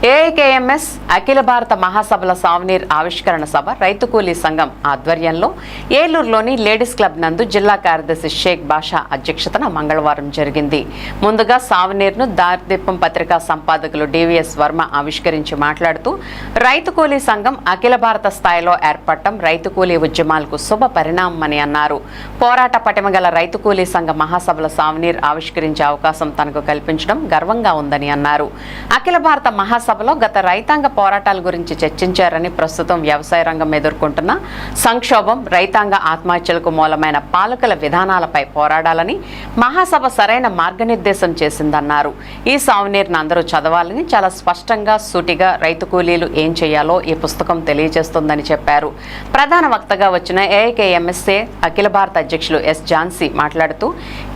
AIKMS అఖిల భారత మహాసభల souvenir ఆవిష్కరణ సభ రైతు కూలీ సంఘం ఆధ్వర్యంలో ఏలూరులోని లేడీస్ క్లబ్ నందు జిల్లా కార్యదర్శి షేక్ బాషా అధ్యక్షతన మంగళవారం జరిగింది. ముందుగా సావనీర్ను దారిదీపం పత్రికా సంపాదకులు డివిఎస్ వర్మ ఆవిష్కరించి మాట్లాడుతూ రైతు కూలీ సంఘం అఖిల భారత స్థాయిలో ఏర్పడటం రైతు కూలీ ఉద్యమాలకు శుభ పరిణామమని అన్నారు. పోరాట పటిమగల రైతు కూలీ సంఘ మహాసభల సావనీర్ ఆవిష్కరించే అవకాశం తనకు కల్పించడం గర్వంగా ఉందని అన్నారు. అఖిల భారత మహాసభలో గత రైతాంగ పోరాటాల గురించి చర్చించారని, ప్రస్తుతం వ్యవసాయ రంగం ఎదుర్కొంటున్న సంక్షోభం, రైతాంగ ఆత్మహత్యలకు మూలమైన పాలకుల విధానాలపై పోరాడాలని మహాసభ సరైన మార్గనిర్దేశం చేసిందన్నారు. ఈ సావనీర్ను అందరూ చదవాలని, చాలా స్పష్టంగా సూటిగా రైతు కూలీలు ఏం చేయాలో ఈ పుస్తకం తెలియజేస్తుందని చెప్పారు. ప్రధాన వక్తగా వచ్చిన ఏఐకేఎంఎస్ఏ అఖిల భారత అధ్యక్షులు ఎస్ ఝాన్సీ మాట్లాడుతూ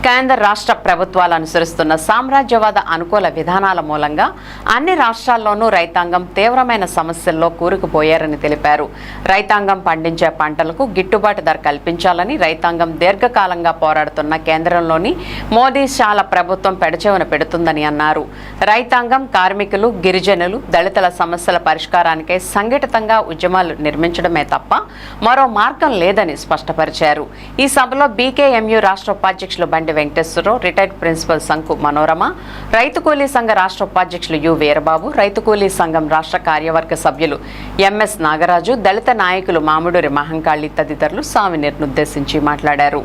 కేంద్ర రాష్ట్ర ప్రభుత్వాలు అనుసరిస్తున్న సామ్రాజ్యవాద అనుకూల విధానాల మూలంగా అన్ని రాష్ట్రాల్లోనూ రైతాంగం తీవ్రమైన సమస్యల్లో కూరుకుపోయారని తెలిపారు. రైతాంగం పండించే పంటలకు గిట్టుబాటు ధర కల్పించాలని రైతాంగం దీర్ఘకాలంగా పోరాడుతున్న కేంద్రంలోని మోదీ షాల ప్రభుత్వం పెడచెవిన పెడుతుందని అన్నారు. రైతాంగం, కార్మికులు, గిరిజనులు, దళితుల సమస్యల పరిష్కారానికై సంఘటితంగా ఉద్యమాలు నిర్మించడమే తప్ప మరో మార్గం లేదని స్పష్టపరిచారు. ఈ సభలో బీకేఎంయు రాష్ట్ర ఉపాధ్యక్షులు బండి వెంకటేశ్వరరావు, రిటైర్డ్ ప్రిన్సిపల్ సంకు మనోరమ, రైతు కూలీ సంఘ రాష్ట్ర ఉపాధ్యక్షులు యు వీరబాబు, రైతు కూలీ సంఘం రాష్ట్ర కార్యవర్గ సభ్యులు ఎంఎస్ నాగరాజు, దళిత నాయకులు మామిడూరి మహంకాళి తదితరులు సావనీర్ను ఉద్దేశించి మాట్లాడారు.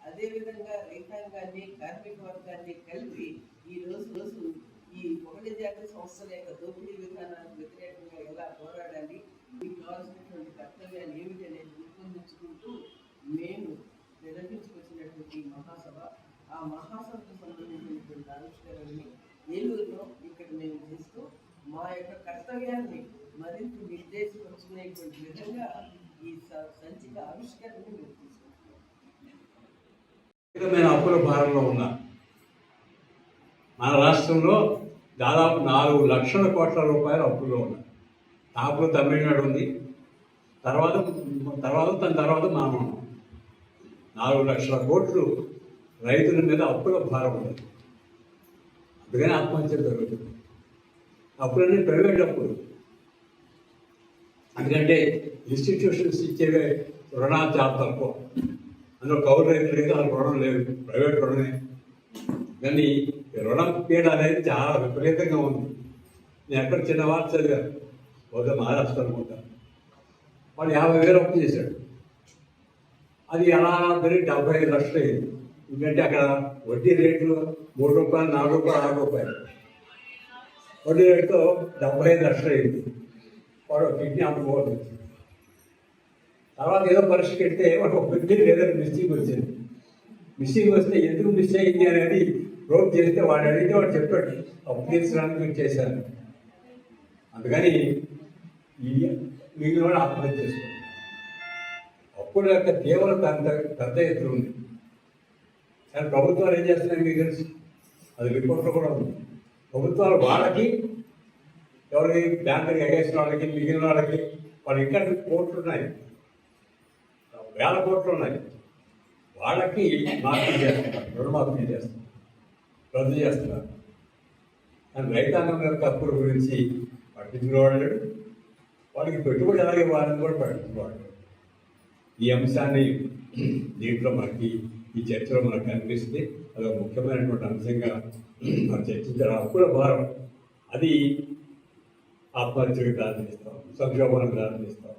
అదేవిధంగా రైతాంగాన్ని, కార్మిక వర్గాన్ని కలిపి ఈ ఒకటి జాతి సంస్థల యొక్క దోపిడీ విధానానికి వ్యతిరేకంగా ఎలా పోరాడాలి, మీకు కావాల్సినటువంటి కర్తవ్యాలు ఏమిటి అనేది రూపొందించుకుంటూ మేము నిర్వహించుకొచ్చినటువంటి మహాసభ, ఆ మహాసభకు సంబంధించినటువంటి ఆవిష్కరణని ఏలూరులో ఇక్కడ మేము చేస్తూ మా యొక్క కర్తవ్యాన్ని మరింత నిర్దేశించుకునేటువంటి విధంగా ఈ సంచిక ఆవిష్కరణని మేము తీసుకుంటున్నాం. అప్పుల భారంలో ఉన్నారు. మన రాష్ట్రంలో దాదాపు 4 లక్షల కోట్ల రూపాయలు అప్పుల్లో ఉన్నారు. టాప్లో తమిళనాడు ఉంది, తర్వాత మనం 4 లక్షల కోట్లు రైతుల మీద అప్పుల భారం ఉంది. అందుకని ఆత్మహత్యలు జరుగుతుంది. అప్పులన్నీ ప్రైవేట్ అప్పులు. ఎందుకంటే ఇన్స్టిట్యూషన్స్ ఇచ్చేవే రుణాలు చాలా తక్కువ. అందులో కౌలు రైతులు లేదు, వాళ్ళ రుణం లేదు, ప్రైవేట్ రుణమే. కానీ రుణం పీడ అనేది చాలా విపరీతంగా ఉంది. నేను ఎక్కడ చిన్నవారు చదివాను, ఒక మహారాష్ట్ర అనుకుంటా. వాడు 50,000 అప్పు చేశాడు. అది ఎలా పెరిగి 75 లక్షలు అయింది. ఎందుకంటే అక్కడ వడ్డీ రేట్లు 3 రూపాయలు, 4 రూపాయలు, 6 రూపాయలు. వడ్డీ రేటుతో 75 లక్షలు అయింది. వాడు కిడ్నీ అమ్ముకోవాలి. తర్వాత ఏదో పరీక్ష పెడితే వాడు ఒక కిడ్నీ ఏదైనా మిస్టేక్ వచ్చింది. మిస్టేక్ వస్తే ఎందుకు మిస్ అయింది అనేది ప్రోబ్ చేస్తే వాడు అడిగితే వాడు చెప్పాడు, అప్పు తీర్చడానికి చేశాను. అందుకని మిగిలిన వాడు ఆత్మహత్య చేసుకోండి. అప్పుల యొక్క తీవ్రత అంత పెద్ద ఎత్తున ఉంది. కానీ ప్రభుత్వాలు ఏం చేస్తున్నాయి మీకు తెలుసు, అది రిపోర్ట్లో కూడా ఉంది. ప్రభుత్వాలు వాళ్ళకి, ఎవరికి బ్యాంకుకి ఎగేసిన వాళ్ళకి, మిగిలిన వాళ్ళకి వాళ్ళు ఇంకా కోట్లు ఉన్నాయి, వేల కోట్లు ఉన్నాయి. వాళ్ళకి మాఫీ చేస్తున్నారు, రుణమాఫీ చేస్తున్నారు, రద్దు చేస్తున్నారు. కానీ రైతాంగం యొక్క అప్పుల గురించి పట్టించుకోవాడు. వాళ్ళకి పెట్టుబడి అలాగే వాళ్ళని కూడా పట్టించుకోవాలి. ఈ అంశాన్ని దీంట్లో మనకి ఈ చర్చలో మనకు కనిపిస్తుంది. అదొక ముఖ్యమైనటువంటి అంశంగా మనం చర్చించాలి. అప్పుల భారం అది ఆత్మహత్యకు దారితీస్తాం, సంక్షోభానికి దారితీస్తాం.